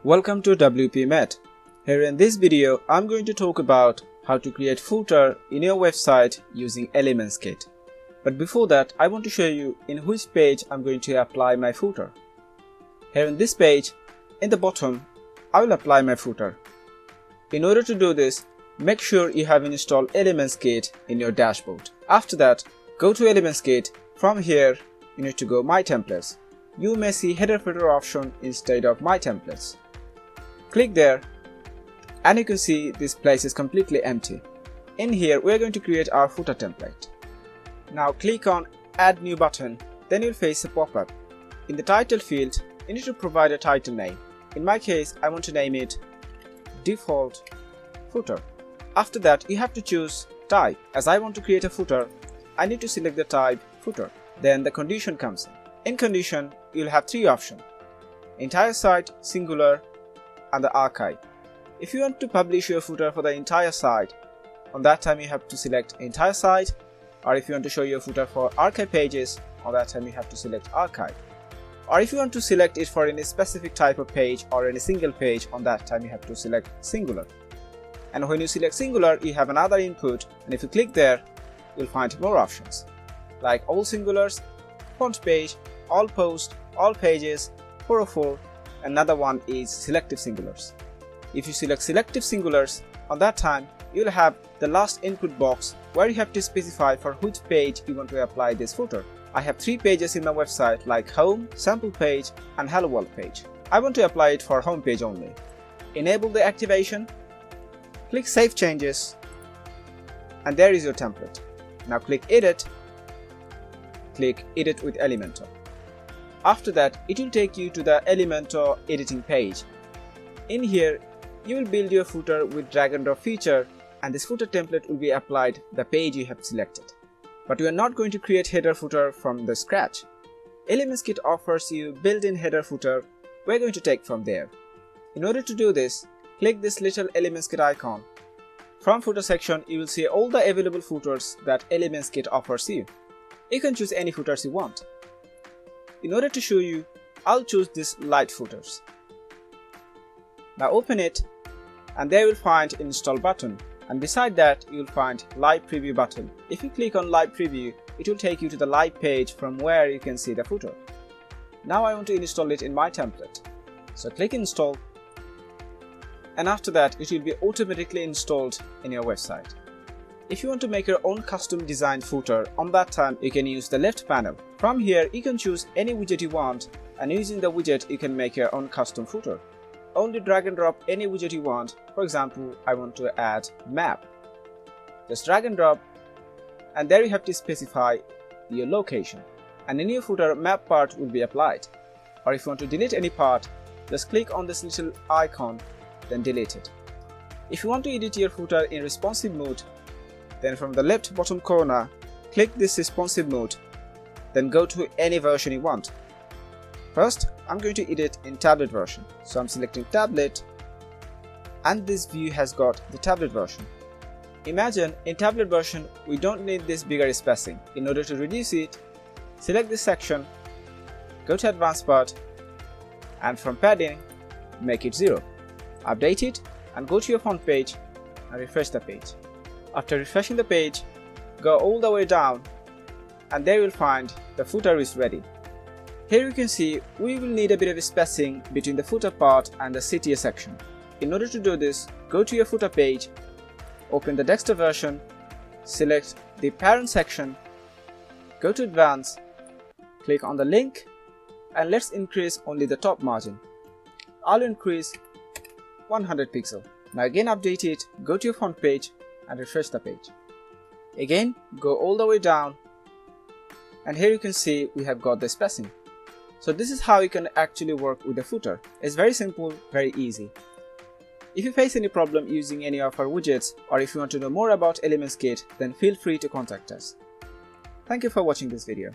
Welcome to WPMed. Here in this video, I'm going to talk about how to create footer in your website using ElementsKit. But before that, I want to show you in which page I'm going to apply my footer. Here in this page, in the bottom, I will apply my footer. In order to do this, make sure you have installed ElementsKit in your dashboard. After that, go to ElementsKit. From here, you need to go My Templates. You may see header footer option instead of My Templates. Click there and you can see this place is completely empty. In here we are going to create our footer template. Now click on Add New button, then you'll face a pop-up. In the title field, you need to provide a title name. In my case, I want to name it Default Footer. After that, you have to choose type. As I want to create a footer, I need to select the type footer. Then the condition comes in. In condition, you'll have three options: entire site, singular, and the archive. If you want to publish your footer for the entire site, on that time you have to select entire site, or if you want to show your footer for archive pages, on that time you have to select archive. Or if you want to select it for any specific type of page or any single page, on that time you have to select singular. And when you select singular, you have another input, and if you click there, you'll find more options like all singulars, font page, all post, all pages, 404. Another one is selective singulars. If you select selective singulars, on that time you'll have the last input box where you have to specify for which page you want to apply this footer. I have three pages in my website like home, sample page, and hello world page. I want to apply it for home page only. Enable the activation, click Save Changes, and there is your template. Now click Edit, click Edit with Elementor. After that, it will take you to the Elementor editing page. In here, you will build your footer with drag and drop feature, and this footer template will be applied the page you have selected. But we are not going to create header footer from the scratch. ElementsKit offers you built-in header footer. We're going to take from there. In order to do this, click this little ElementsKit icon. From footer section, you will see all the available footers that ElementsKit offers you. You can choose any footers you want. In order to show you, I'll choose this light footers. Now open it, and there you'll find install button, and beside that you'll find live preview button. If you click on live preview, it will take you to the live page from where you can see the footer. Now I want to install it in my template. So click install, and after that it will be automatically installed in your website. If you want to make your own custom designed footer, on that time you can use the left panel. From here you can choose any widget you want, and using the widget you can make your own custom footer. Only drag and drop any widget you want. For example, I want to add map. Just drag and drop, and there you have to specify your location, and in your footer map part will be applied. Or if you want to delete any part, just click on this little icon, then delete it. If you want to edit your footer in responsive mode, then from the left bottom corner, click this responsive mode, then go to any version you want. First, I'm going to edit in tablet version, so I'm selecting tablet, and this view has got the tablet version. Imagine in tablet version we don't need this bigger spacing. In order to reduce it, select this section, go to advanced part, and from padding make it 0. Update it and go to your font page and refresh the page. After refreshing the page, go all the way down, and there you'll find the footer is ready. Here you can see we will need a bit of spacing between the footer part and the CTA section. In order to do this, go to your footer page, open the desktop version, select the parent section, go to advanced, click on the link, and let's increase only the top margin. I'll increase 100 pixels. Now again update it, go to your font page and refresh the page. Again, go all the way down, and here you can see we have got the spacing. So this is how you can actually work with the footer. It's very simple, very easy. If you face any problem using any of our widgets, or if you want to know more about ElementsKit, then feel free to contact us. Thank you for watching this video.